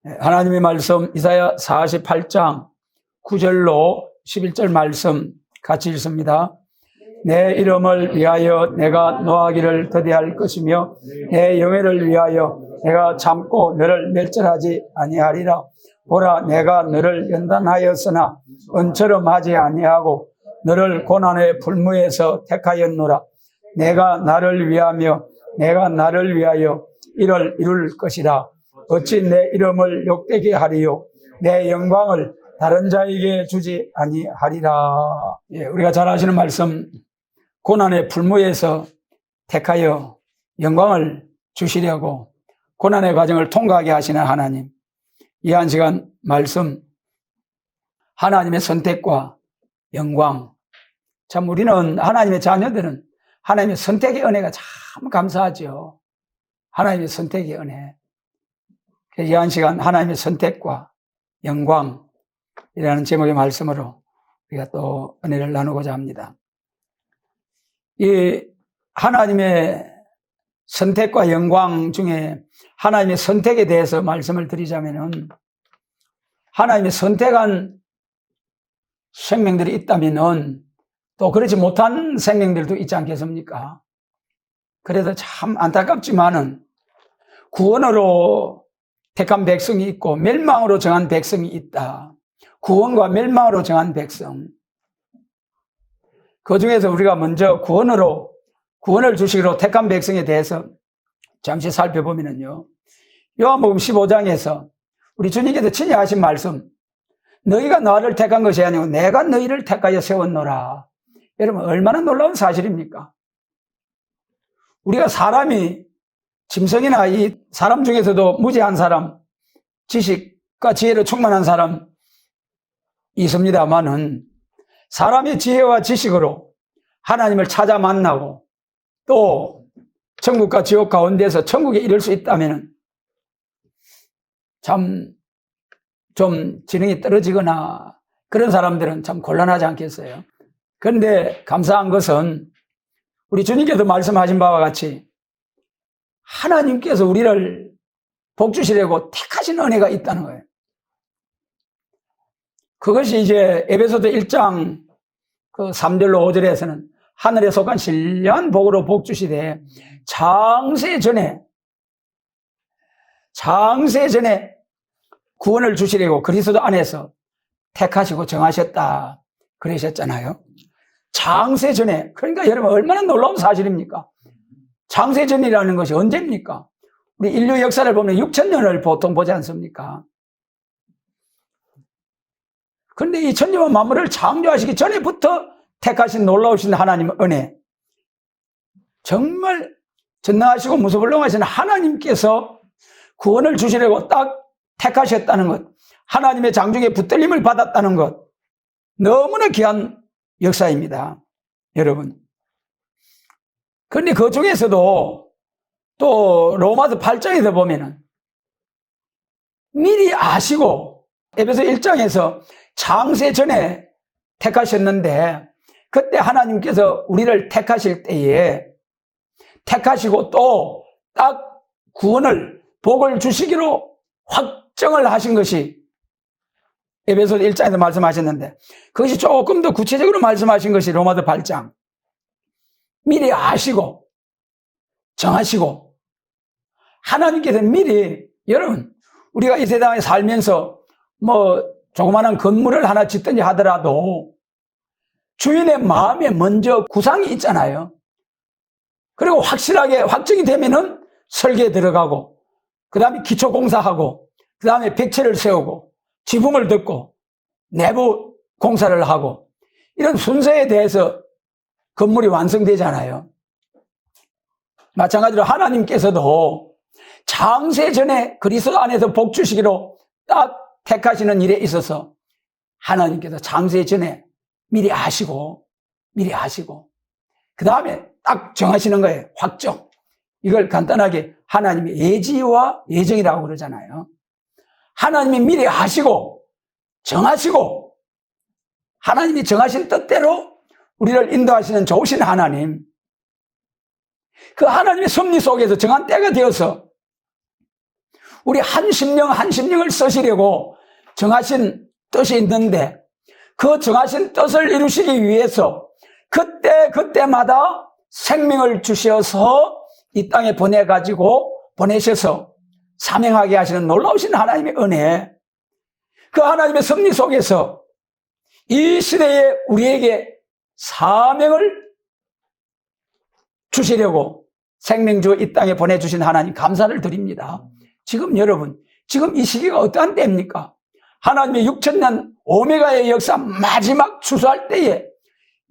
하나님의 말씀 이사야 48장 9절로 11절 말씀 같이 읽습니다. 내 이름을 위하여 내가 노하기를 더디할 것이며 내 영예를 위하여 내가 참고 너를 멸절하지 아니하리라. 보라, 내가 너를 연단하였으나 은처럼 하지 아니하고 너를 고난의 불무에서 택하였노라. 내가 나를 위하여 이를 이룰 것이라. 어찌 내 이름을 욕되게 하리요 내 영광을 다른 자에게 주지 아니하리라. 우리가 잘 아시는 말씀, 고난의 불무에서 택하여 영광을 주시려고 고난의 과정을 통과하게 하시는 하나님, 이 한 시간 말씀, 하나님의 선택과 영광. 참 우리는, 하나님의 자녀들은 하나님의 선택의 은혜가 참 감사하죠. 하나님의 선택의 은혜. 이 한 시간 하나님의 선택과 영광이라는 제목의 말씀으로 우리가 또 은혜를 나누고자 합니다. 이 하나님의 선택과 영광 중에 하나님의 선택에 대해서 말씀을 드리자면은, 하나님의 선택한 생명들이 있다면은 또 그렇지 못한 생명들도 있지 않겠습니까? 그래서 참 안타깝지만은 구원으로 택한 백성이 있고 멸망으로 정한 백성이 있다. 구원과 멸망으로 정한 백성. 그 중에서 우리가 먼저 구원을 주시기로 택한 백성에 대해서 잠시 살펴보면요. 요한복음 15장에서 우리 주님께서 친히 하신 말씀, 너희가 나를 택한 것이 아니고 내가 너희를 택하여 세웠노라. 여러분, 얼마나 놀라운 사실입니까? 우리가 사람이, 짐승이나 이 사람 중에서도 무지한 사람, 지식과 지혜로 충만한 사람 있습니다만은, 사람의 지혜와 지식으로 하나님을 찾아 만나고 또 천국과 지옥 가운데서 천국에 이를 수 있다면 참 좀 지능이 떨어지거나 그런 사람들은 참 곤란하지 않겠어요? 그런데 감사한 것은 우리 주님께서 말씀하신 바와 같이 하나님께서 우리를 복주시려고 택하신 은혜가 있다는 거예요. 그것이 이제 에베소서 1장 3절로 5절에서는 하늘에 속한 신령한 복으로 복주시되 장세 전에 구원을 주시려고 그리스도 안에서 택하시고 정하셨다 그러셨잖아요. 장세 전에. 그러니까 여러분, 얼마나 놀라운 사실입니까? 장세 전이라는 것이 언제입니까? 우리 인류 역사를 보면 6,000년을 보통 보지 않습니까? 그런데 이 천지와 만물을 창조하시기 전에부터 택하신 놀라우신 하나님의 은혜, 정말 전능하시고 무소불능하신 하나님께서 구원을 주시려고 딱 택하셨다는 것, 하나님의 장중에 붙들림을 받았다는 것, 너무나 귀한 역사입니다, 여러분. 그런데 그 중에서도 또 로마서 8장에서 보면은 미리 아시고, 에베소 1장에서 창세 전에 택하셨는데, 그때 하나님께서 우리를 택하실 때에 택하시고 또 딱 구원을, 복을 주시기로 확정을 하신 것이 에베소 1장에서 말씀하셨는데, 그것이 조금 더 구체적으로 말씀하신 것이 로마서 8장. 미리 아시고 정하시고, 하나님께서 미리, 여러분, 우리가 이 세상에 살면서 조그마한 건물을 하나 짓든지 하더라도 주인의 마음에 먼저 구상이 있잖아요. 그리고 확실하게 확정이 되면은 설계에 들어가고, 그 다음에 기초공사하고, 그 다음에 백체를 세우고, 지붕을 덮고, 내부 공사를 하고, 이런 순서에 대해서 건물이 완성되잖아요. 마찬가지로 하나님께서도 창세 전에 그리스도 안에서 복 주시기로 딱 택하시는 일에 있어서 하나님께서 창세 전에 미리 아시고 그 다음에 딱 정하시는 거예요. 확정. 이걸 간단하게 하나님의 예지와 예정이라고 그러잖아요. 하나님이 미리 아시고 정하시고 하나님이 정하신 뜻대로 우리를 인도하시는 좋으신 하나님, 그 하나님의 섭리 속에서 정한 때가 되어서 우리 한 심령을 쓰시려고 정하신 뜻이 있는데 그 정하신 뜻을 이루시기 위해서 그때마다 생명을 주셔서 이 땅에 보내셔서 사명하게 하시는 놀라우신 하나님의 은혜, 그 하나님의 섭리 속에서 이 시대에 우리에게 사명을 주시려고 생명주 이 땅에 보내주신 하나님 감사를 드립니다. 지금 여러분, 지금 이 시기가 어떠한 때입니까? 하나님의 6천년 오메가의 역사 마지막 추수할 때에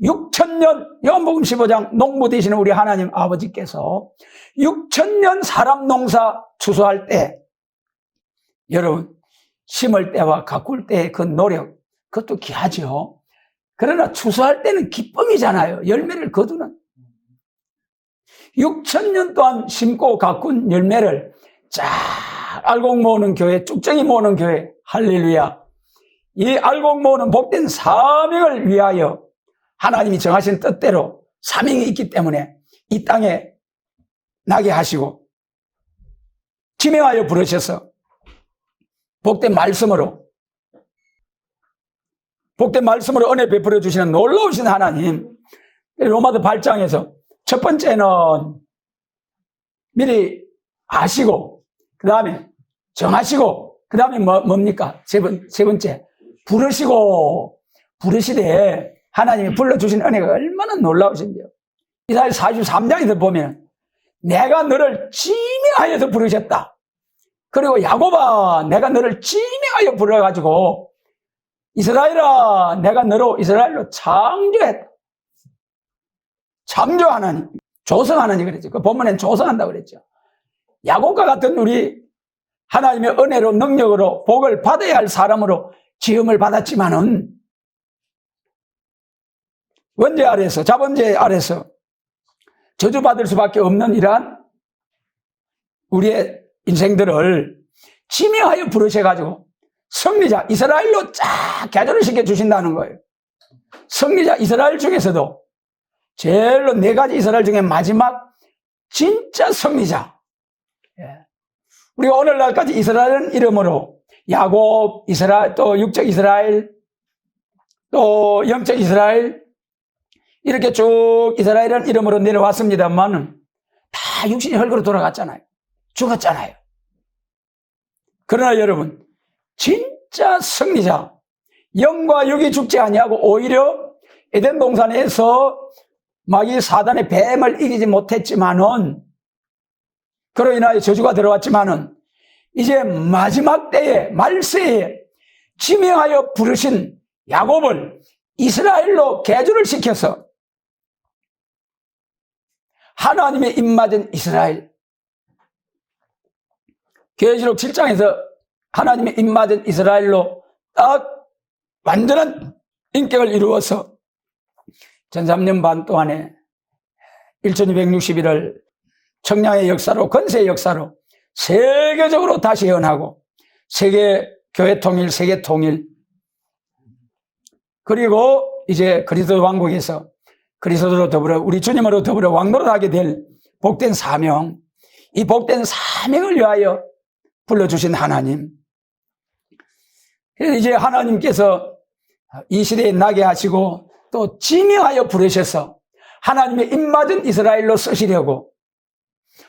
6천년 요한복음 15장 농부 되시는 우리 하나님 아버지께서 6천년 사람 농사 추수할 때 여러분 심을 때와 가꿀 때의 그 노력 그것도 귀하죠. 그러나 추수할 때는 기쁨이잖아요. 열매를 거두는 6천년 동안 심고 가꾼 열매를 쫙 알곡 모으는 교회, 쭉정이 모으는 교회, 할렐루야. 이 알곡 모으는 복된 사명을 위하여 하나님이 정하신 뜻대로 사명이 있기 때문에 이 땅에 나게 하시고 지명하여 부르셔서 복된 말씀으로 은혜 베풀어 주시는 놀라우신 하나님. 로마서 8장에서 첫 번째는 미리 아시고 그 다음에 정하시고 그 다음에 뭡니까? 세 번째 부르시되 하나님이 불러주신 은혜가 얼마나 놀라우신데요. 이사야 43장에서 보면 내가 너를 지명하여서 부르셨다. 그리고 야곱아 내가 너를 지명하여 불러가지고 이스라엘아 내가 너로 이스라엘로 창조했다. 창조 하나님, 조성 하나님 그랬죠. 그 본문엔 조성한다고 그랬죠. 야곱과 같은 우리 하나님의 은혜로 능력으로 복을 받아야 할 사람으로 지음을 받았지만은 원죄 아래서 자본죄 아래서 저주받을 수밖에 없는 이러한 우리의 인생들을 지명하여 부르셔가지고 승리자 이스라엘로 쫙 개조를 시켜주신다는 거예요. 승리자 이스라엘 중에서도 제일로 4가지 이스라엘 중에 마지막 진짜 승리자. 우리가 오늘날까지 이스라엘은 이름으로 야곱, 이스라엘, 또 육적 이스라엘, 또 영적 이스라엘 이렇게 쭉 이스라엘은 이름으로 내려왔습니다만 다 육신이 흙으로 돌아갔잖아요. 죽었잖아요. 그러나 여러분 진짜 승리자 영과 육이 죽지 아니하고 오히려 에덴 동산에서 마귀 사단의 뱀을 이기지 못했지만은 그로 인하여 저주가 들어왔지만은 이제 마지막 때에 말세에 지명하여 부르신 야곱을 이스라엘로 개조를 시켜서 하나님의 입맞은 이스라엘 계시록 7장에서 하나님의 입맞은 이스라엘로 딱 완전한 인격을 이루어서 전 3년 반 동안에 1261을 청량의 역사로 건세의 역사로 세계적으로 다시 예언하고 세계 교회 통일, 세계 통일 그리고 이제 그리스도 왕국에서 그리스도로 더불어 우리 주님으로 더불어 왕노릇하게 될 복된 사명, 이 복된 사명을 위하여 불러주신 하나님. 그래서 이제 하나님께서 이 시대에 나게 하시고 또 지명하여 부르셔서 하나님의 입맞은 이스라엘로 쓰시려고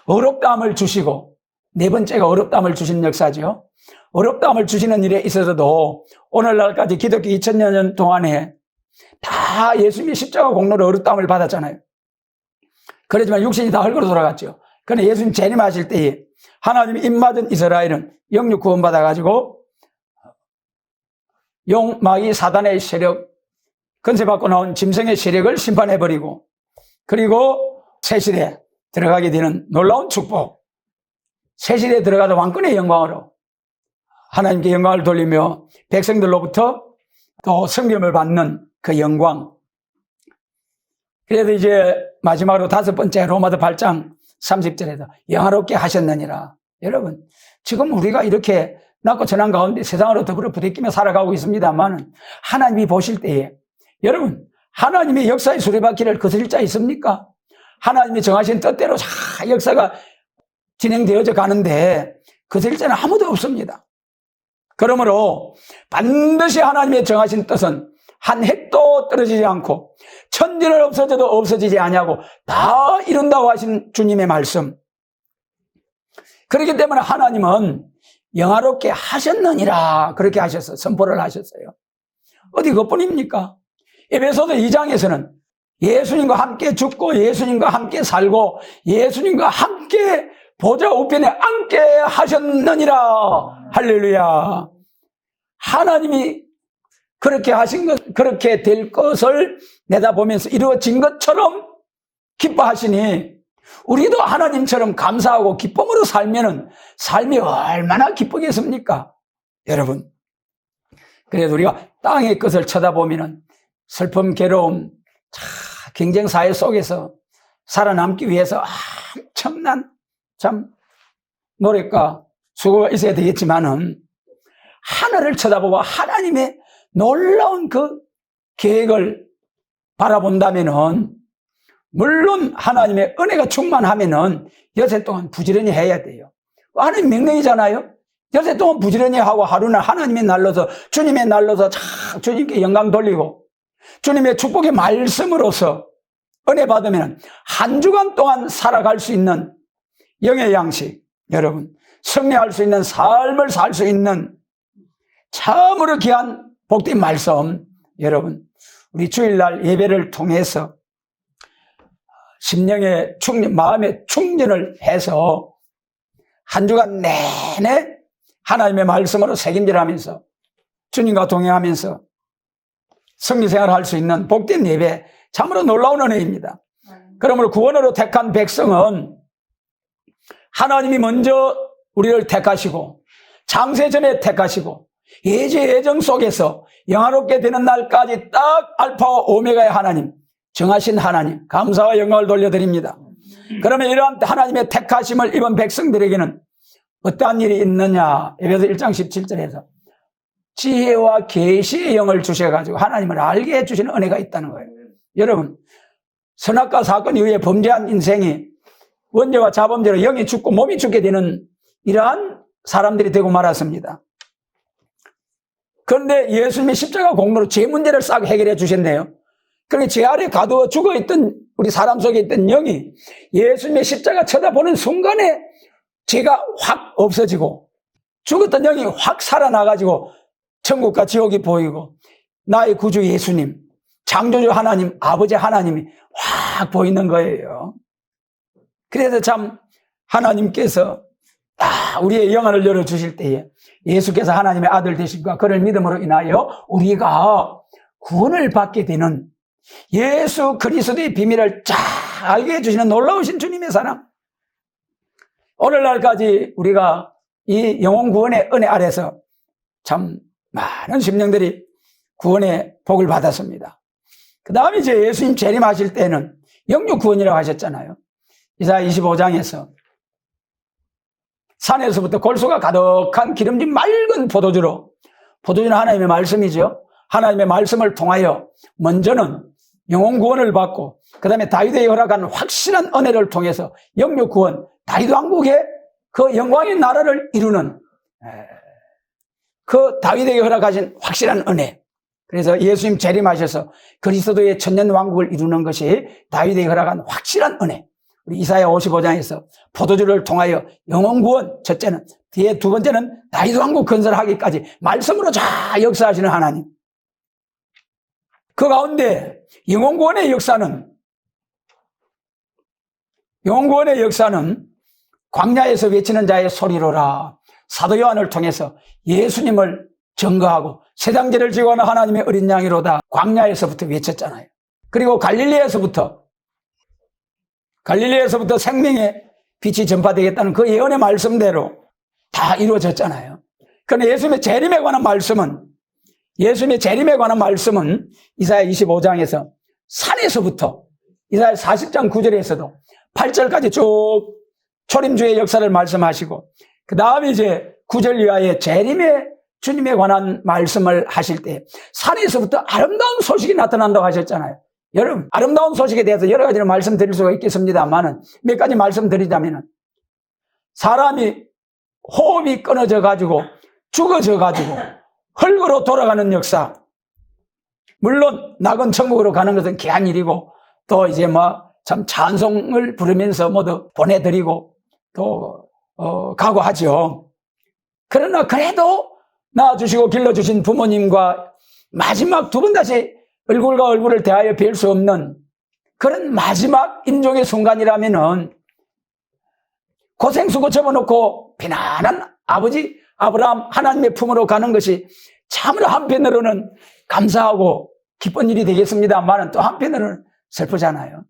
어렵다함을 주시고 4번째가 어렵다함을 주신 역사죠. 어렵다함을 주시는 일에 있어서도 오늘날까지 기독교 2000년 동안에 다 예수님의 십자가 공로로 어렵다함을 받았잖아요. 그렇지만 육신이 다 흙으로 돌아갔죠. 그러나 예수님 재림하실 때에 하나님의 입맞은 이스라엘은 영육 구원받아가지고 마귀 사단의 세력, 건세받고 나온 짐승의 세력을 심판해버리고 그리고 새시대에 들어가게 되는 놀라운 축복, 새시대에 들어가서 왕권의 영광으로 하나님께 영광을 돌리며 백성들로부터 또 성경을 받는 그 영광. 그래서 이제 마지막으로 5번째 로마서 8장 30절에서 영화롭게 하셨느니라. 여러분 지금 우리가 이렇게 낮고 천한 가운데 세상으로 더불어 부대끼며 살아가고 있습니다만 하나님이 보실 때에 여러분 하나님의 역사의 수레바퀴를 거스릴 자 있습니까? 하나님이 정하신 뜻대로 다 역사가 진행되어져 가는데 거슬릴 자는 아무도 없습니다. 그러므로 반드시 하나님의 정하신 뜻은 한 획도 떨어지지 않고 천지를 없어져도 없어지지 아니하고 다 이룬다고 하신 주님의 말씀. 그렇기 때문에 하나님은 영화롭게 하셨느니라 그렇게 하셨어요. 선포를 하셨어요. 어디 그뿐입니까? 에베소서 2장에서는 예수님과 함께 죽고 예수님과 함께 살고 예수님과 함께 보좌 우편에 앉게 하셨느니라. 할렐루야. 하나님이 그렇게 하신 것, 그렇게 될 것을 내다보면서 이루어진 것처럼 기뻐하시니 우리도 하나님처럼 감사하고 기쁨으로 살면은 삶이 얼마나 기쁘겠습니까? 여러분. 그래도 우리가 땅의 것을 쳐다보면은 슬픔, 괴로움, 경쟁 사회 속에서 살아남기 위해서 엄청난 참 노력과 수고가 있어야 되겠지만은 하늘을 쳐다보고 하나님의 놀라운 그 계획을 바라본다면은 물론 하나님의 은혜가 충만하면은 여세 동안 부지런히 해야 돼요. 하나님 명령이잖아요. 여세 동안 부지런히 하고 하루는 하나님의 날로서 주님의 날로서 주님께 영광 돌리고 주님의 축복의 말씀으로서 은혜 받으면 한 주간 동안 살아갈 수 있는 영의 양식, 여러분 승리할 수 있는 삶을 살 수 있는 참으로 귀한 복된 말씀, 여러분 우리 주일날 예배를 통해서 심령의 충전, 마음의 충전을 해서 한 주간 내내 하나님의 말씀으로 책임질하면서 주님과 동행하면서 성리생활을 할 수 있는 복된 예배, 참으로 놀라운 은혜입니다. 그러므로 구원으로 택한 백성은 하나님이 먼저 우리를 택하시고 창세전에 택하시고 예정 속에서 영화롭게 되는 날까지 딱 알파와 오메가의 하나님, 정하신 하나님, 감사와 영광을 돌려드립니다. 그러면 이러한 하나님의 택하심을 입은 백성들에게는 어떠한 일이 있느냐? 에베소 1장 17절에서 지혜와 계시의 영을 주셔가지고 하나님을 알게 해주시는 은혜가 있다는 거예요. 여러분, 선악과 사건 이후에 범죄한 인생이 원죄와 자범죄로 영이 죽고 몸이 죽게 되는 이러한 사람들이 되고 말았습니다. 그런데 예수님의 십자가 공로로 죄 문제를 싹 해결해 주셨네요. 그러니 죄 아래 가두어 죽어있던 우리 사람 속에 있던 영이 예수님의 십자가 쳐다보는 순간에 죄가 확 없어지고 죽었던 영이 확 살아나가지고 천국과 지옥이 보이고 나의 구주 예수님, 창조주 하나님, 아버지 하나님이 확 보이는 거예요. 그래서 참 하나님께서 우리의 영안을 열어주실 때에 예수께서 하나님의 아들 되심과 그를 믿음으로 인하여 우리가 구원을 받게 되는 예수 그리스도의 비밀을 잘 알게 해주시는 놀라우신 주님의 사랑. 오늘날까지 우리가 이 영혼 구원의 은혜 아래서 참 많은 심령들이 구원의 복을 받았습니다. 그 다음에 이제 예수님 재림하실 때는 영육 구원이라고 하셨잖아요. 이사야 25장에서 산에서부터 골수가 가득한 기름진 맑은 포도주로, 포도주는 하나님의 말씀이죠. 하나님의 말씀을 통하여 먼저는 영혼 구원을 받고 그 다음에 다윗의 허락한 확실한 은혜를 통해서 영육 구원, 다윗 왕국의 그 영광의 나라를 이루는 그 다윗에게 허락하신 확실한 은혜. 그래서 예수님 재림하셔서 그리스도의 천년 왕국을 이루는 것이 다윗에게 허락한 확실한 은혜. 우리 이사야 55장에서 포도주를 통하여 영혼 구원, 첫째는, 뒤에 두 번째는 다윗 왕국 건설하기까지 말씀으로 잘 역사하시는 하나님. 그 가운데 영혼 구원의 역사는 광야에서 외치는 자의 소리로라. 사도 요한을 통해서 예수님을 증거하고 세상죄를 지고 하는 하나님의 어린 양이로다. 광야에서부터 외쳤잖아요. 그리고 갈릴리에서부터 생명의 빛이 전파되겠다는 그 예언의 말씀대로 다 이루어졌잖아요. 그런데 예수님의 재림에 관한 말씀은 이사야 25장에서 산에서부터 이사야 40장 9절에서도 8절까지 쭉 초림주의 역사를 말씀하시고 그 다음에 이제 9절 이하의 재림의 주님에 관한 말씀을 하실 때 산에서부터 아름다운 소식이 나타난다고 하셨잖아요. 여러분, 아름다운 소식에 대해서 여러 가지를 말씀드릴 수가 있겠습니다만은 몇 가지 말씀드리자면은 사람이 호흡이 끊어져 가지고 죽어져 가지고 흙으로 돌아가는 역사. 물론 낙은 천국으로 가는 것은 귀한 일이고 또 이제 참 찬송을 부르면서 모두 보내드리고 또 각오하죠. 그러나 그래도 낳아주시고 길러주신 부모님과 마지막 두 번 다시 얼굴과 얼굴을 대하여 뵐 수 없는 그런 마지막 임종의 순간이라면은 고생수고 접어놓고 편안한 아버지 아브라함 하나님의 품으로 가는 것이 참으로 한편으로는 감사하고 기쁜 일이 되겠습니다만은 또 한편으로는 슬프잖아요.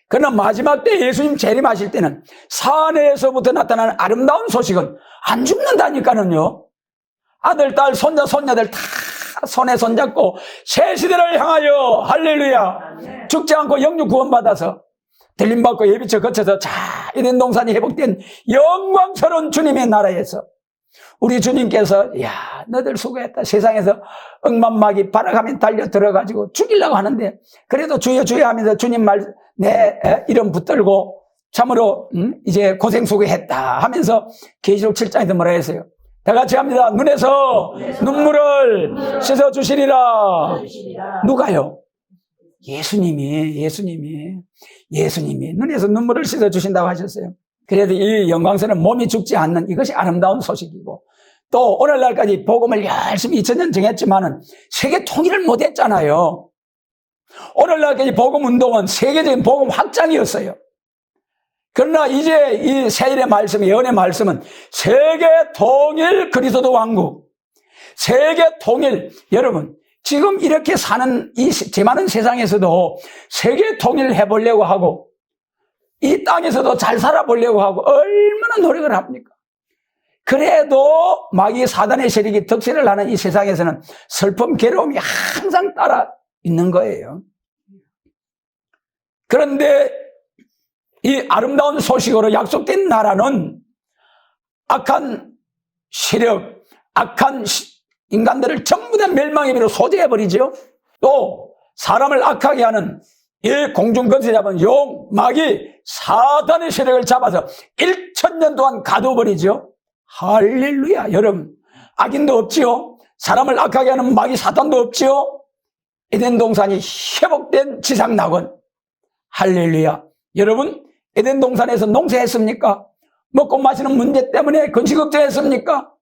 그러나 마지막 때 예수님 재림하실 때는 산에서부터 나타나는 아름다운 소식은 안 죽는다니까는요. 아들, 딸, 손자, 손녀들 다 손에 손잡고 새 시대를 향하여 할렐루야 죽지 않고 영육 구원받아서 들림받고 예비처 거쳐서 자 에덴 동산이 회복된 영광스러운 주님의 나라에서 우리 주님께서 야 너들 수고했다. 세상에서 억만마귀 발악하면 달려 들어가지고 죽이려고 하는데 그래도 주여 주여 하면서 주님 말 내 이름 붙들고 참으로 이제 고생 수고했다 하면서 계시록 7장에서 뭐라 했어요? 다 같이 합니다. 눈에서 눈물을 씻어주시리라. 누가요? 예수님이 눈에서 눈물을 씻어주신다고 하셨어요. 그래도 이 영광스러운 몸이 죽지 않는 이것이 아름다운 소식이고 또 오늘날까지 복음을 열심히 2000년 정했지만은 세계 통일을 못했잖아요. 오늘날까지 복음 운동은 세계적인 복음 확장이었어요. 그러나 이제 이 새일의 말씀, 예언의 말씀은 세계 통일 그리스도 왕국, 세계 통일. 여러분 지금 이렇게 사는 이 많은 세상에서도 세계 통일을 해보려고 하고 이 땅에서도 잘 살아보려고 하고 얼마나 노력을 합니까? 그래도 마귀 사단의 세력이 득세를 하는 이 세상에서는 슬픔, 괴로움이 항상 따라 있는 거예요. 그런데 이 아름다운 소식으로 약속된 나라는 악한 세력, 악한 인간들을 전부 다 멸망의 비로 소재해버리죠. 또 사람을 악하게 하는 이 공중권세 잡은 용, 마귀, 사단의 세력을 잡아서 1000년 동안 가둬버리죠. 할렐루야. 여러분 악인도 없지요. 사람을 악하게 하는 마귀 사단도 없지요. 에덴 동산이 회복된 지상 낙원. 할렐루야. 여러분 에덴 동산에서 농사했습니까? 먹고 마시는 문제 때문에 근시 걱정했습니까?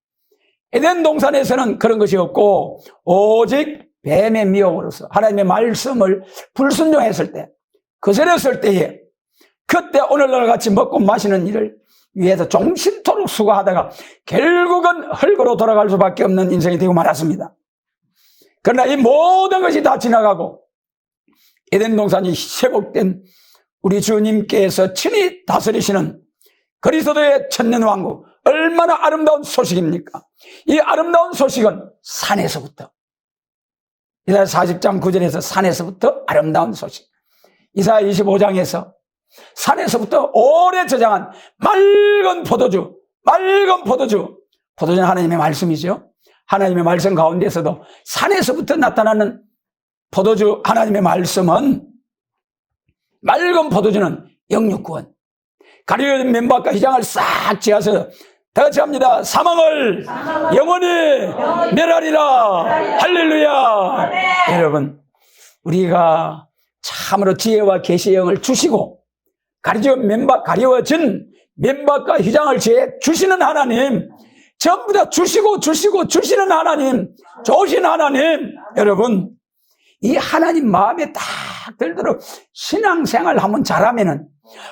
에덴 동산에서는 그런 것이 없고 오직 뱀의 미혹으로서 하나님의 말씀을 불순종했을 때, 거절했을 때에 그때 오늘날 같이 먹고 마시는 일을 위해서 종신토록 수고하다가 결국은 흙으로 돌아갈 수밖에 없는 인생이 되고 말았습니다. 그러나 이 모든 것이 다 지나가고 에덴 동산이 회복된 우리 주님께서 친히 다스리시는 그리스도의 천년왕국, 얼마나 아름다운 소식입니까? 이 아름다운 소식은 산에서부터, 이사야 40장 9절에서 산에서부터 아름다운 소식, 이사야 25장에서 산에서부터 오래 저장한 맑은 포도주, 포도주는 하나님의 말씀이죠. 하나님의 말씀 가운데서도 산에서부터 나타나는 포도주, 하나님의 말씀은, 맑은 포도주는 영육구원, 가려진 맨밥과 휘장을 싹 지어서 다 같이 합니다. 사망을 영원히 멸하리라. 할렐루야. 여러분 우리가 참으로 지혜와 계시의 영을 주시고 가려워진 맨밥과 휘장을 주시는 하나님, 전부 다 주시는 하나님, 좋으신 하나님. 여러분 이 하나님 마음에 딱 들도록 신앙생활 한번 잘하면은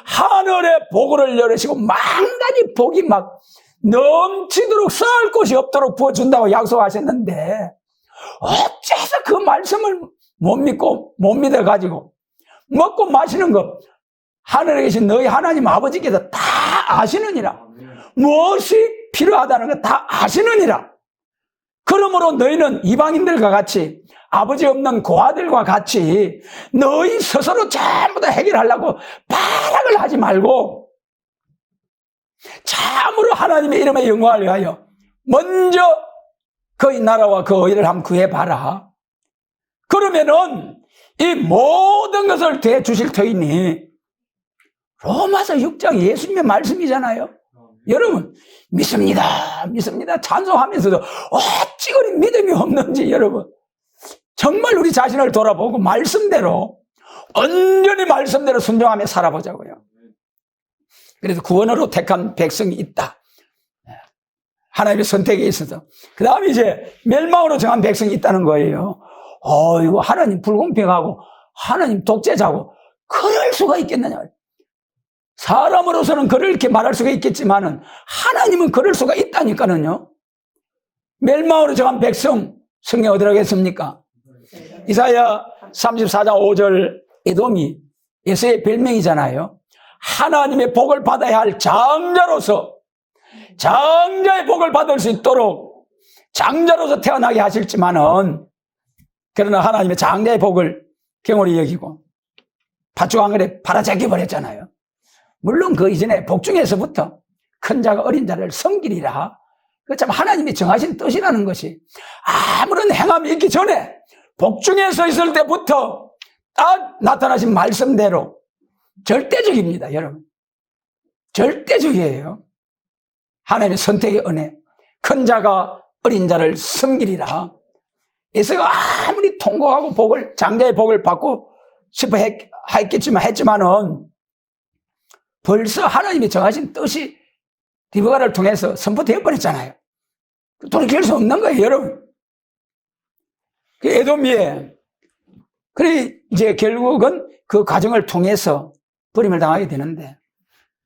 하늘의 복을 열으시고 망다니 복이 막 넘치도록 쌓을 곳이 없도록 부어준다고 약속하셨는데 어째서 그 말씀을 못 믿고 못 믿어가지고 먹고 마시는 것 하늘에 계신 너희 하나님 아버지께서 다 아시느니라. 무엇이 필요하다는 거 다 아시느니라. 그러므로 너희는 이방인들과 같이 아버지 없는 고아들과 같이 너희 스스로 전부 다 해결하려고 발악을 하지 말고 참으로 하나님의 이름의 영광을 위하여 먼저 그의 나라와 그 의를 한번 구해봐라. 그러면은 이 모든 것을 대주실 터이니 로마서 6장 예수님의 말씀이잖아요. 여러분, 믿습니다. 믿습니다. 찬송하면서도 어찌그리 믿음이 없는지 여러분. 정말 우리 자신을 돌아보고 말씀대로, 온전히 말씀대로 순종하며 살아보자고요. 그래서 구원으로 택한 백성이 있다. 하나님의 선택에 있어서. 그 다음에 이제 멸망으로 정한 백성이 있다는 거예요. 이거 하나님 불공평하고 하나님 독재자고 그럴 수가 있겠느냐. 사람으로서는 그렇게 말할 수가 있겠지만은 하나님은 그럴 수가 있다니까는요. 멸망으로 정한 백성, 성경 어디라고 했습니까? 이사야 34장 5절 에돔이 예수의 별명이잖아요. 하나님의 복을 받아야 할 장자로서 장자의 복을 받을 수 있도록 장자로서 태어나게 하실지만은 그러나 하나님의 장자의 복을 경홀히 여기고 팥죽 한 그릇 팔아제껴 버렸잖아요. 물론 그 이전에 복중에서부터 큰 자가 어린 자를 섬기리라. 그 참 하나님이 정하신 뜻이라는 것이 아무런 행함이 있기 전에 복중에 서 있을 때부터 딱 나타나신 말씀대로 절대적입니다, 여러분. 절대적이에요. 하나님의 선택의 은혜. 큰 자가 어린 자를 섬기리라. 에서가 아무리 통곡하고 장자의 복을 받고 싶어 했지만은 벌써 하나님이 정하신 뜻이 리브가를 통해서 선포되어 버렸잖아요. 돌이킬 수 없는 거예요, 여러분. 그 에돔이에. 그래, 이제 결국은 그 과정을 통해서 버림을 당하게 되는데,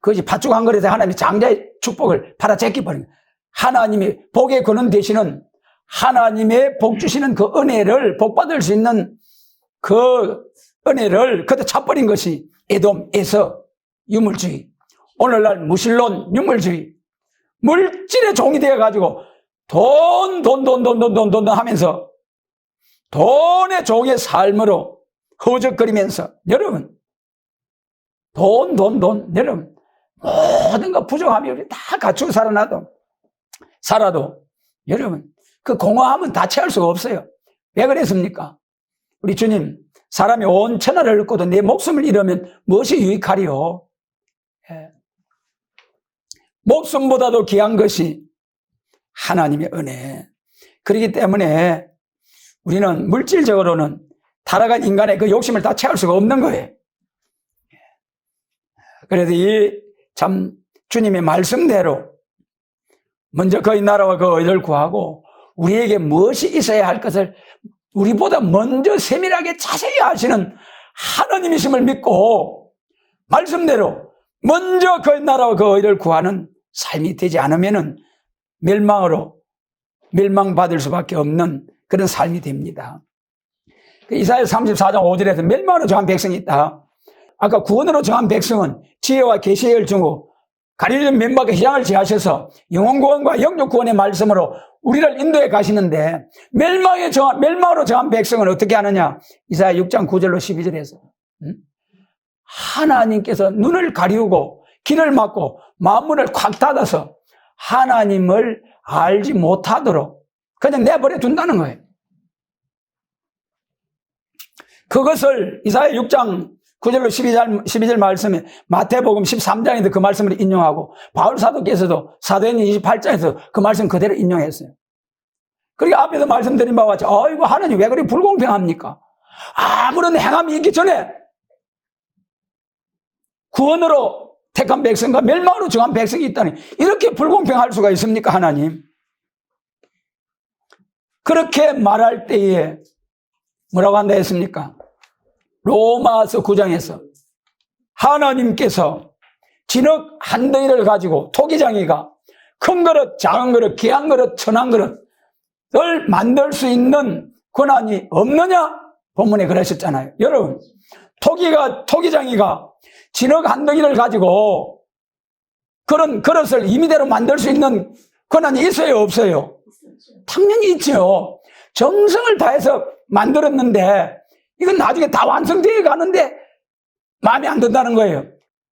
그것이 팥죽 한 그릇에 하나님이 장자의 축복을 팔아제껴 버린 거예요. 하나님이 복의 근원 되시는 하나님의 복 주시는 그 은혜를, 복 받을 수 있는 그 은혜를 그때 차버린 것이 에돔에서 유물주의. 오늘날 무신론, 유물주의. 물질의 종이 되어가지고 돈 하면서 돈의 종의 삶으로 허우적거리면서 여러분, 여러분, 모든 거 부족함이 우리 다 갖추고 살아도 여러분, 그 공허함은 다 채울 수가 없어요. 왜 그랬습니까? 우리 주님, 사람이 온 천하를 얻고도 내 목숨을 잃으면 무엇이 유익하리요? 목숨보다도 귀한 것이 하나님의 은혜. 그렇기 때문에 우리는 물질적으로는 타락한 인간의 그 욕심을 다 채울 수가 없는 거예요. 그래서 참 주님의 말씀대로 먼저 그의 나라와 그 의를 구하고 우리에게 무엇이 있어야 할 것을 우리보다 먼저 세밀하게 자세히 하시는 하나님이심을 믿고 말씀대로 먼저 그의 나라와 그 의를 구하는 삶이 되지 않으면은 멸망받을 수밖에 없는 그런 삶이 됩니다. 이사야 34장 5절에서 멸망으로 정한 백성이 있다. 아까 구원으로 정한 백성은 지혜와 계시의 열정으로 가리는 면막에 희망을 지하셔서 영혼구원과 영육구원의 말씀으로 우리를 인도해 가시는데 멸망으로 정한 백성은 어떻게 하느냐? 이사야 6장 9절로 12절에서 하나님께서 눈을 가리우고 길을 막고 마음문을 콱 닫아서 하나님을 알지 못하도록 그냥 내버려 둔다는 거예요. 그것을 이사야 6장 9절로 12절 말씀에 마태복음 13장에도 그 말씀을 인용하고 바울 사도께서도 사도행전 28장에서 그 말씀 그대로 인용했어요. 그리고 앞에서 말씀드린 바와 같이 아이고 하나님 왜 그리 불공평합니까? 아무런 행함이 있기 전에 구원으로 택한 백성과 멸망으로 정한 백성이 있다니 이렇게 불공평할 수가 있습니까 하나님? 그렇게 말할 때에 뭐라고 한다 했습니까? 로마서 9장에서 하나님께서 진흙 한 덩이를 가지고 토기장이가 큰 그릇, 작은 그릇, 귀한 그릇, 천한 그릇을 만들 수 있는 권한이 없느냐? 본문에 그러셨잖아요. 여러분, 토기장이가 진흙 한 덩이를 가지고 그런 그릇을 임의대로 만들 수 있는 권한이 있어요, 없어요? 당연히 있죠. 정성을 다해서 만들었는데 이건 나중에 다 완성되어 가는데 마음에 안 든다는 거예요.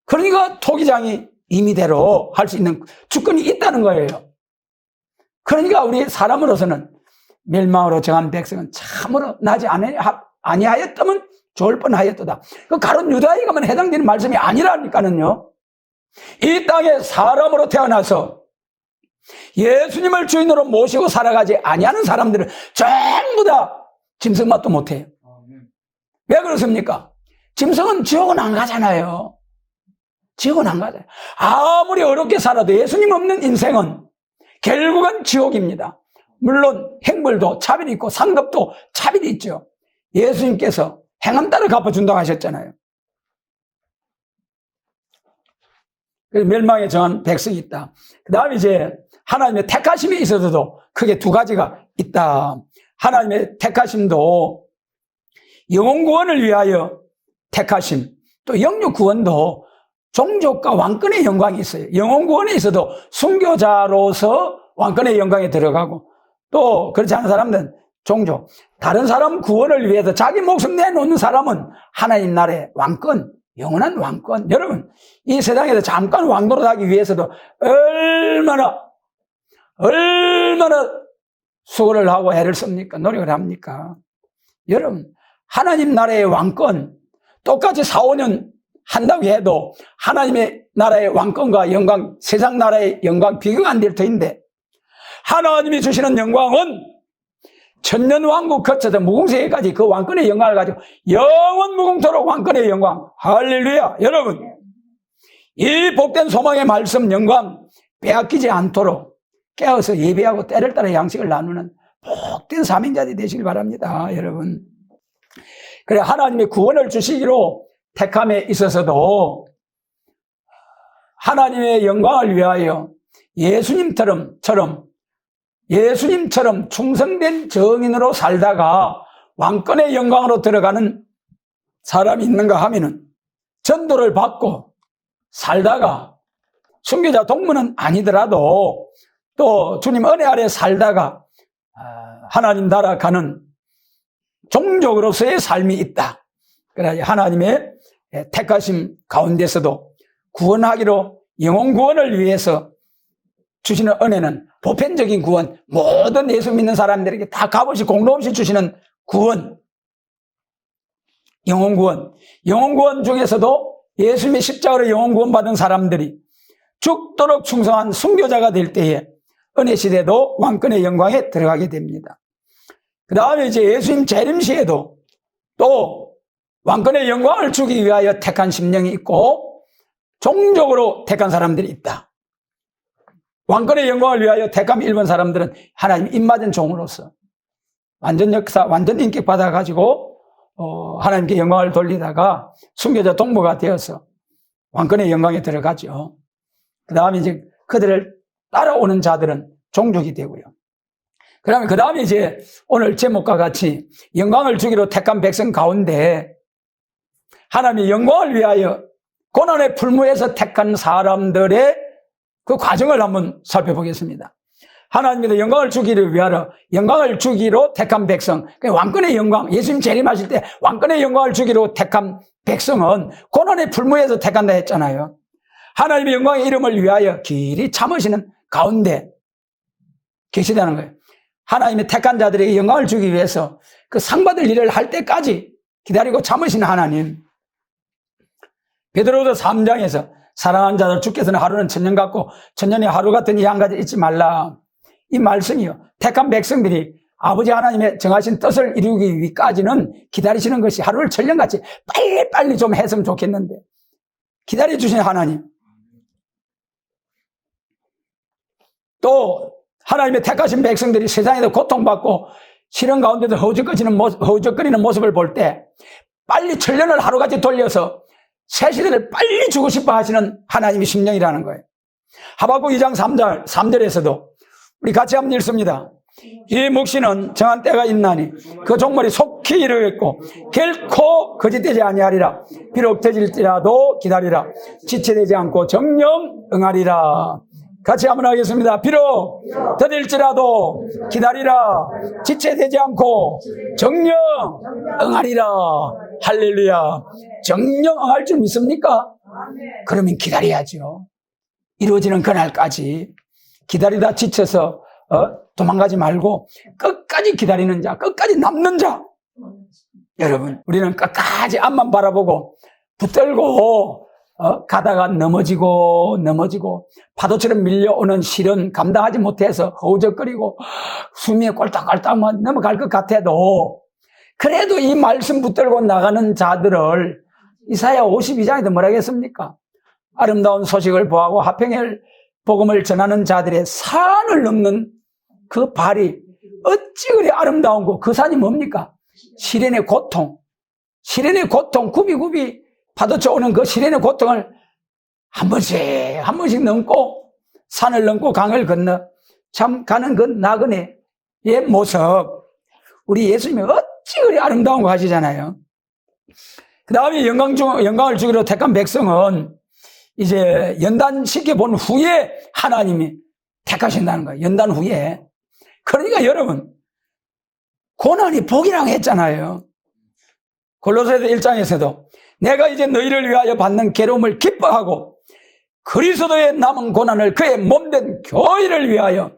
그러니까 토기장이 임의대로 할 수 있는 주권이 있다는 거예요. 그러니까 우리 사람으로서는 멸망으로 정한 백성은 참으로 나지 아니하였다면 좋을 뻔하였도다. 그 가룟 유다에게만 해당되는 말씀이 아니라니까는요. 이 땅에 사람으로 태어나서 예수님을 주인으로 모시고 살아가지 아니하는 사람들은 전부 다 짐승 맛도 못해요. 왜 그렇습니까? 짐승은 지옥은 안 가잖아요. 지옥은 안 가잖아요. 아무리 어렵게 살아도 예수님 없는 인생은 결국은 지옥입니다. 물론 행벌도 차별이 있고 상급도 차별이 있죠. 예수님께서 행함 따라 갚아준다고 하셨잖아요. 그래서 멸망에 정한 백성이 있다. 그 다음에 이제 하나님의 택하심에 있어서도 크게 두 가지가 있다. 하나님의 택하심도 영혼 구원을 위하여 택하심, 또 영육 구원도 종족과 왕권의 영광이 있어요. 영혼 구원에 있어도 순교자로서 왕권의 영광에 들어가고, 또 그렇지 않은 사람들은 종족, 다른 사람 구원을 위해서 자기 목숨 내놓는 사람은 하나님 나라의 왕권, 영원한 왕권. 여러분, 이 세상에서 잠깐 왕노릇하기 위해서도 얼마나 수고를 하고 애를 씁니까? 노력을 합니까? 여러분, 하나님 나라의 왕권, 똑같이 4, 5년 한다고 해도 하나님의 나라의 왕권과 영광, 세상 나라의 영광 비교가 안 될 터인데, 하나님이 주시는 영광은 천년 왕국 거쳐서 무궁세계까지 그 왕권의 영광을 가지고 영원 무궁토록 왕권의 영광. 할렐루야. 여러분, 이 복된 소망의 말씀 영광 빼앗기지 않도록 깨어서 예배하고 때를 따라 양식을 나누는 복된 사명자들이 되시길 바랍니다. 여러분, 그래 하나님의 구원을 주시기로 택함에 있어서도 하나님의 영광을 위하여 예수님처럼 충성된 정인으로 살다가 왕권의 영광으로 들어가는 사람이 있는가 하면은, 전도를 받고 살다가 순교자 동문은 아니더라도 또 주님 은혜 아래 살다가 하나님 나라 가는 종족으로서의 삶이 있다. 그래 하나님의 택하심 가운데서도 구원하기로, 영혼 구원을 위해서 주시는 은혜는 보편적인 구원, 모든 예수 믿는 사람들에게 다 값없이 공로 없이 주시는 구원, 영혼 구원 중에서도 예수님의 십자가로 영혼 구원 받은 사람들이 죽도록 충성한 순교자가 될 때에 은혜 시대도 왕권의 영광에 들어가게 됩니다. 그 다음에 이제 예수님 재림 시에도 또 왕권의 영광을 주기 위하여 택한 심령이 있고 종족으로 택한 사람들이 있다. 왕권의 영광을 위하여 택함 1번 사람들은 하나님 입맞은 종으로서 완전 역사, 완전 인격 받아가지고 하나님께 영광을 돌리다가 순교자 동무가 되어서 왕권의 영광에 들어가죠. 그 다음에 이제 그들을 따라오는 자들은 종족이 되고요. 그 다음에 이제 오늘 제목과 같이 영광을 주기로 택한 백성 가운데 하나님의 영광을 위하여 고난의 풀무에서 택한 사람들의 그 과정을 한번 살펴보겠습니다. 하나님께서 영광을 주기를 위하여 영광을 주기로 택한 백성, 왕권의 영광, 예수님 재림하실 때 왕권의 영광을 주기로 택한 백성은 고난의 풀무에서 택한다 했잖아요. 하나님의 영광의 이름을 위하여 길이 참으시는 가운데 계시다는 거예요. 하나님의 택한 자들에게 영광을 주기 위해서 그 상 받을 일을 할 때까지 기다리고 참으시는 하나님. 베드로서 3장에서 사랑하는 자들, 주께서는 하루는 천년 같고 천년이 하루 같은 이 한 가지 잊지 말라. 이 말씀이요, 택한 백성들이 아버지 하나님의 정하신 뜻을 이루기 위까지는 기다리시는 것이 하루를 천년같이 빨리빨리 좀 했으면 좋겠는데 기다려주신 하나님. 또 하나님의 택하신 백성들이 세상에서 고통받고 시련 가운데도 허우적거리는 모습을 볼 때 빨리 천년을 하루같이 돌려서 새 시대를 빨리 주고 싶어 하시는 하나님의 심령이라는 거예요. 하박국 2장 3절에서도 우리 같이 한번 읽습니다. 이 묵시는 정한 때가 있나니 그 종말이 속히 이르겠고 결코 거짓되지 아니하리라. 비록 더딜지라도 기다리라. 지체되지 않고 정령 응하리라. 같이 한번 하겠습니다. 비록 더딜지라도 기다리라. 지체되지 않고 정령 응하리라. 할렐루야. 정령 응할 줄 믿습니까? 그러면 기다려야죠. 이루어지는 그날까지 기다리다 지쳐서 도망가지 말고 끝까지 기다리는 자, 끝까지 남는 자. 여러분, 우리는 끝까지 앞만 바라보고 붙들고 가다가 넘어지고 파도처럼 밀려오는 실은 감당하지 못해서 허우적거리고 숨이 꼴딱꼴딱 넘어갈 것 같아도 그래도 이 말씀 붙들고 나가는 자들을 이사야 52장에도 뭐라 했습니까? 아름다운 소식을 보하고 화평의 복음을 전하는 자들의 산을 넘는 그 발이 어찌 그리 아름다운 거. 그 산이 뭡니까? 시련의 고통, 굽이굽이 파도쳐 오는 그 시련의 고통을 한 번씩 넘고 산을 넘고 강을 건너 참 가는 그 나그네의 모습. 우리 예수님이 어찌 그리 아름다운 거 하시잖아요. 그 다음에 영광을 주기로 택한 백성은 이제 연단시켜 본 후에 하나님이 택하신다는 거예요. 연단 후에. 그러니까 여러분, 고난이 복이라고 했잖아요. 골로새서 1장에서도 내가 이제 너희를 위하여 받는 괴로움을 기뻐하고 그리스도의 남은 고난을 그의 몸된 교회를 위하여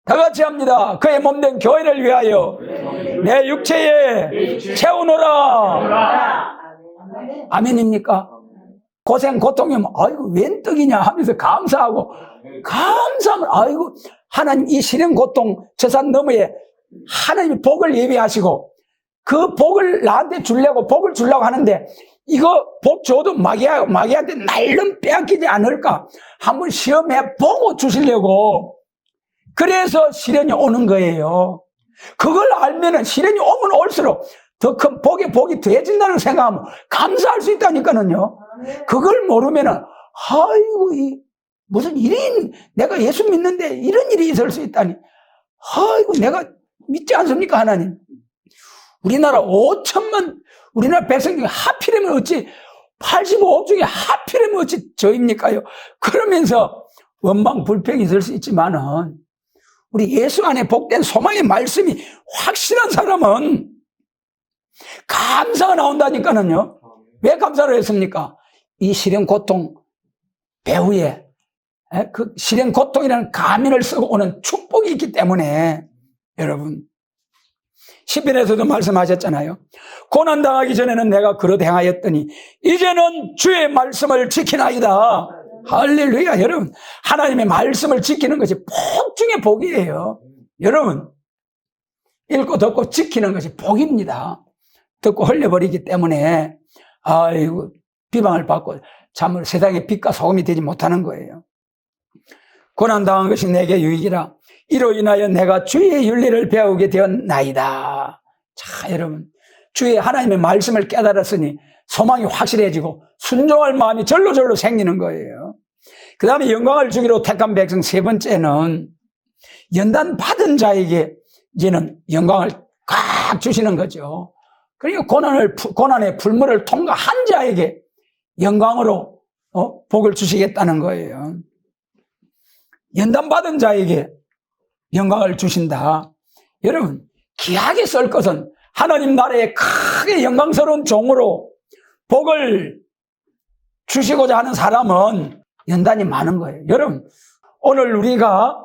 다 같이 합니다. 그의 몸된 교회를 위하여 내 육체에 채우노라. 아멘입니까? 고생 고통이면 아이고 웬 떡이냐 하면서 감사하면 아이고 하나님 이 시련 고통 저 산 너머에 하나님이 복을 예비하시고 그 복을 나한테 주려고 복을 주려고 하는데 이거 복 줘도 마귀한테 날름 빼앗기지 않을까 한번 시험해 보고 주시려고 그래서 시련이 오는 거예요. 그걸 알면은 시련이 오면 올수록 더 큰 복이 더해진다는 생각하면 감사할 수 있다니까는요. 그걸 모르면은 아이고 무슨 일이 내가 예수 믿는데 이런 일이 있을 수 있다니 아이고 내가 믿지 않습니까 하나님. 우리나라 5천만 우리나라 백성 중에 하필이면 어찌 85억 중에 하필이면 어찌 저입니까요? 그러면서 원망 불평이 있을 수 있지만은 우리 예수 안에 복된 소망의 말씀이 확실한 사람은 감사가 나온다니까는요. 왜 감사를 했습니까? 이 시련 고통 배후에 그 시련 고통이라는 가면을 쓰고 오는 축복이 있기 때문에 여러분 10편에서도 말씀하셨잖아요. 고난당하기 전에는 내가 그릇 행하였더니 이제는 주의 말씀을 지키나이다. 할렐루야. 여러분 하나님의 말씀을 지키는 것이 복 중에 복이에요. 여러분 읽고 듣고 지키는 것이 복입니다. 듣고 흘려버리기 때문에 아이고 비방을 받고 참으로 세상의 빛과 소금이 되지 못하는 거예요. 고난당한 것이 내게 유익이라 이로 인하여 내가 주의 윤리를 배우게 되었나이다. 자 여러분 주의 하나님의 말씀을 깨달았으니 소망이 확실해지고 순종할 마음이 절로 생기는 거예요. 그 다음에 영광을 주기로 택한 백성 세 번째는 연단 받은 자에게 이제는 영광을 꽉 주시는 거죠. 그러니까 고난의 불물을 통과한 자에게 영광으로 복을 주시겠다는 거예요. 연단 받은 자에게 영광을 주신다. 여러분 귀하게 쓸 것은 하나님 나라의 크게 영광스러운 종으로 복을 주시고자 하는 사람은 연단이 많은 거예요. 여러분 오늘 우리가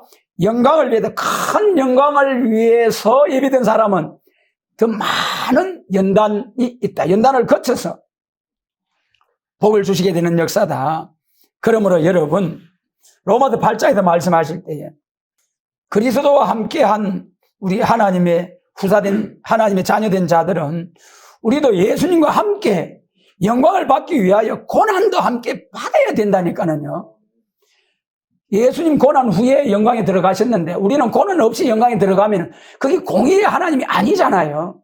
영광을 위해서 큰 영광을 위해서 예비된 사람은 더 많은 연단이 있다. 연단을 거쳐서 복을 주시게 되는 역사다. 그러므로 여러분 로마서 8장에서 말씀하실 때에 그리스도와 함께한 우리 하나님의 후사된 하나님의 자녀된 자들은 우리도 예수님과 함께 영광을 받기 위하여 고난도 함께 받아야 된다니까는요. 예수님 고난 후에 영광에 들어가셨는데 우리는 고난 없이 영광에 들어가면 그게 공의의 하나님이 아니잖아요.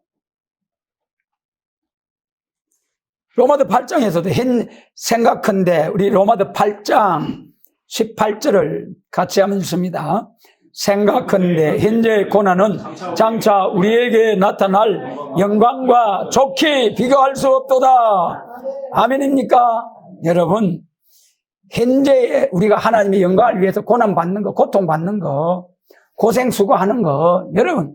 로마서 8장에서도 생각한데 우리 로마서 8장 18절을 같이 한번 읽습니다. 생각한데 현재의 고난은 장차 우리에게 나타날 영광과 좋게 비교할 수 없도다. 아멘입니까? 여러분 현재 우리가 하나님의 영광을 위해서 고난받는 거, 고통받는 거, 고생 수고하는 거 여러분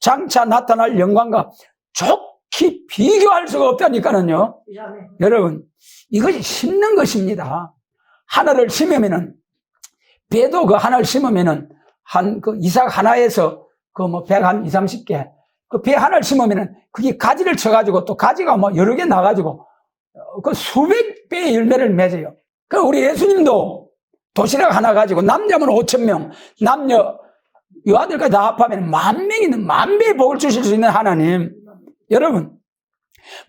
장차 나타날 영광과 좋게 비교할 수가 없다니까는요. 여러분 이것이 심는 것입니다. 하나를 심으면은 배도 그 하나를 심으면은 그 이삭 하나에서 배 한 20, 30개 그 배 하나를 심으면은 그게 가지를 쳐가지고 또 가지가 여러 개 나가지고 그 수백 배의 열매를 맺어요. 그 우리 예수님도 도시락 하나 가지고 남자면 5,000명, 남녀 여아들까지 다 합하면 10,000명이 10,000배의 복을 주실 수 있는 하나님, 여러분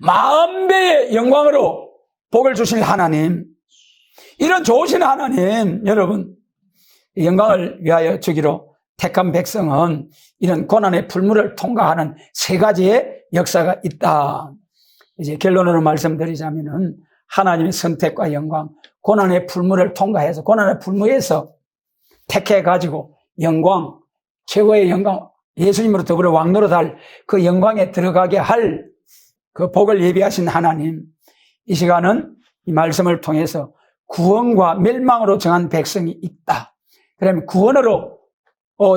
10,000배의 영광으로 복을 주실 하나님, 이런 좋으신 하나님, 여러분 영광을 위하여 주기로 택한 백성은 이런 고난의 풀무를 통과하는 세 가지의 역사가 있다. 이제 결론으로 말씀드리자면은 하나님의 선택과 영광, 고난의 풀무를 통과해서 고난의 풀무에서 택해가지고 영광, 최고의 영광, 예수님으로 더불어 왕노릇할 그 영광에 들어가게 할 그 복을 예비하신 하나님, 이 시간은 이 말씀을 통해서 구원과 멸망으로 정한 백성이 있다. 그러면 구원으로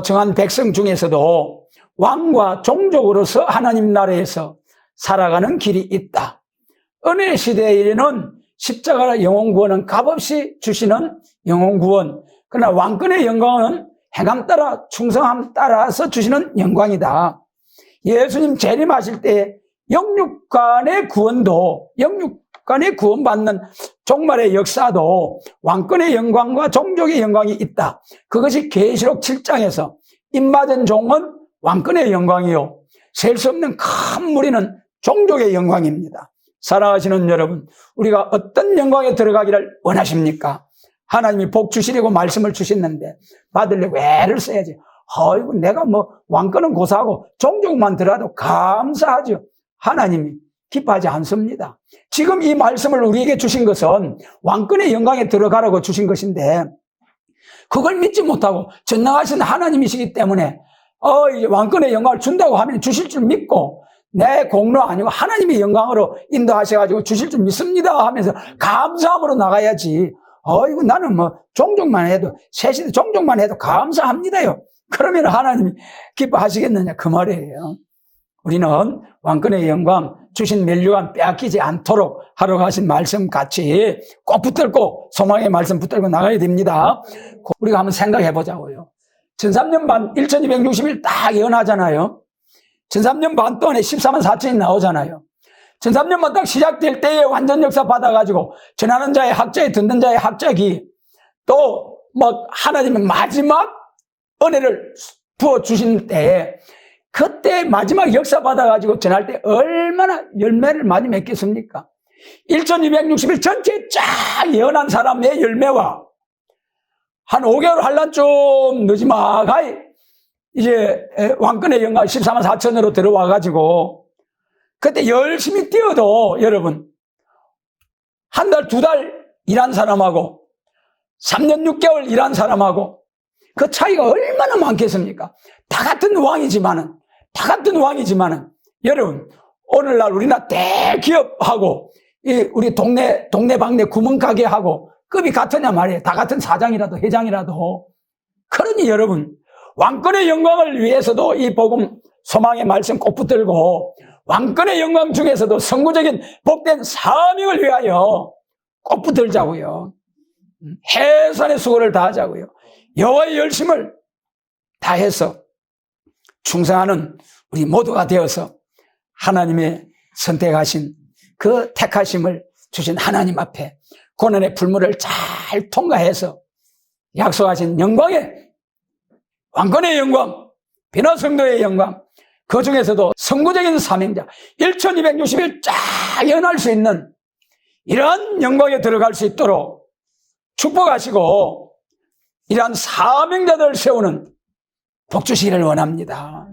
정한 백성 중에서도 왕과 종족으로서 하나님 나라에서 살아가는 길이 있다. 은혜 시대에는 십자가의 영혼구원은 값없이 주시는 영혼구원, 그러나 왕권의 영광은 행함 따라 충성함 따라서 주시는 영광이다. 예수님 재림하실 때 영육간의 구원도, 영육간의 구원받는 종말의 역사도 왕권의 영광과 종족의 영광이 있다. 그것이 계시록 7장에서 입맞은 종은 왕권의 영광이요, 셀 수 없는 큰 무리는 종족의 영광입니다. 사랑하시는 여러분, 우리가 어떤 영광에 들어가기를 원하십니까? 하나님이 복 주시려고 말씀을 주셨는데 받으려고 애를 써야지. 아이고, 내가 뭐 왕권은 고사하고 종족만 들어도 감사하죠. 하나님이 기뻐하지 않습니다. 지금 이 말씀을 우리에게 주신 것은 왕권의 영광에 들어가라고 주신 것인데, 그걸 믿지 못하고 전능하신 하나님이시기 때문에 왕권의 영광을 준다고 하면 주실 줄 믿고, 내 공로 아니고 하나님의 영광으로 인도하셔가지고 주실 줄 믿습니다 하면서 감사함으로 나가야지. 이거 나는 뭐 종족만 해도, 세시대 종족만 해도 감사합니다요. 그러면 하나님이 기뻐하시겠느냐, 그 말이에요. 우리는 왕권의 영광, 주신 멸류관 빼앗기지 않도록 하라고 하신 말씀 같이 꼭 붙들고, 소망의 말씀 붙들고 나가야 됩니다. 우리가 한번 생각해 보자고요. 13년 반, 1260일 딱 예언하잖아요. 13년 반 동안에 14만 4천이 나오잖아요. 13년만 딱 시작될 때에 완전 역사 받아가지고 전하는 자의 학자에 듣는 자의 학자기, 또 뭐 하나님의 마지막 은혜를 부어주신 때에, 그때 마지막 역사 받아가지고 전할 때 얼마나 열매를 많이 맺겠습니까? 1260일 전체에 쫙 예언한 사람의 열매와 한 5개월 할란 좀 늦지막하이 이제 왕권의 영광 14만 4천으로 들어와가지고 그때 열심히 뛰어도, 여러분 한 달, 두 달 일한 사람하고 3년 6개월 일한 사람하고 그 차이가 얼마나 많겠습니까? 다 같은 왕이지만은 여러분, 오늘날 우리나라 대기업하고 우리 동네 방네 구멍가게하고 급이 같으냐 말이에요. 다 같은 사장이라도 회장이라도. 그러니 여러분, 왕권의 영광을 위해서도 이 복음 소망의 말씀 꼭 붙들고, 왕권의 영광 중에서도 선구적인 복된 사명을 위하여 꼭 붙들자고요. 해산의 수고를 다하자고요. 여호와의 열심을 다해서 충성하는 우리 모두가 되어서 하나님의 선택하신 그 택하심을 주신 하나님 앞에 고난의 불문을 잘 통과해서 약속하신 영광의, 왕권의 영광, 변화 성도의 영광, 그 중에서도 선구적인 사명자 1260일 쫙 예언할 수 있는 이러한 영광에 들어갈 수 있도록 축복하시고, 이러한 사명자들을 세우는 복 주시기를 원합니다.